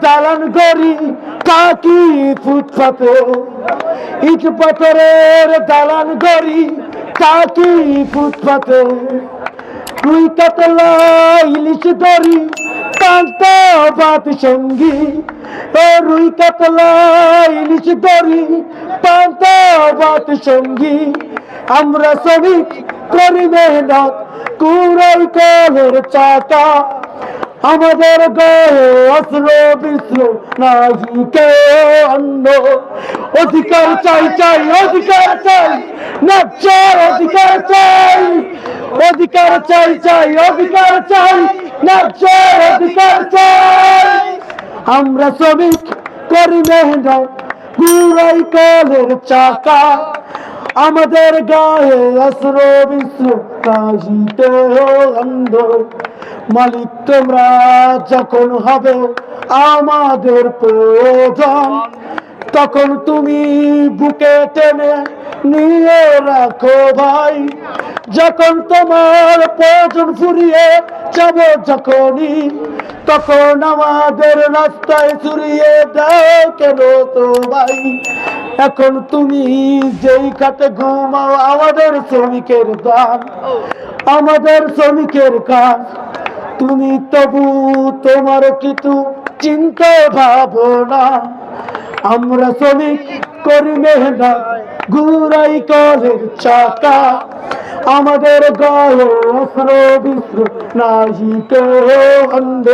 দালান গড়ি থাকি ফুটপাতে, ইট পাথরের দালান গড়ি থাকি ফুটপাতে। রুই কাতলা ইলিশ ধরি পান্তা ভাত সঙ্গী, রুই কাতলা ইলিশ ধরি পান্তা ভাত সঙ্গী। আমরা শ্রমিক করি মেহনত কুড়াই কলের চাকা, আমাদের গায়ে অস্ত্র বিস্ত্র নাহি কেউ অন্য। অধিকার চাই চাই অধিকার চাই, ন্যায্যের অধিকার চাই, অধিকার চাই চাই অধিকার চাই, ন্যায্যের অধিকার চাই। আমরা শ্রমিক করি মেহনত কুড়াই কলের চাকা, আমাদের গায়ে অস্ত্র বিস্ত্র নাহি কেউ অন্য। মালিক তোমরা যখন হবে আমাদের প্রয়োজন, তখন তুমি বুকে টেনে নিয়ে রাখো ভাই। যখন তোমার প্রয়োজন ফুরিয়ে যাবে যখনই, তখন আমাদের রাস্তায় ছড়িয়ে দাও কেন তো ভাই। এখন তুমি যেই খাটে ঘুমাও আমাদের শ্রমিকের দান, আমাদের শ্রমিকের কাজ। তুমি তবু তোমার কিছু চিন্তা ভাবনা, আমরা শ্রমিক করি মেহনত ঘুরাই কলের চাকা, আমাদের গায়ে অস্ত্র বিস্ত্র নাহি কেউ অন্ধ।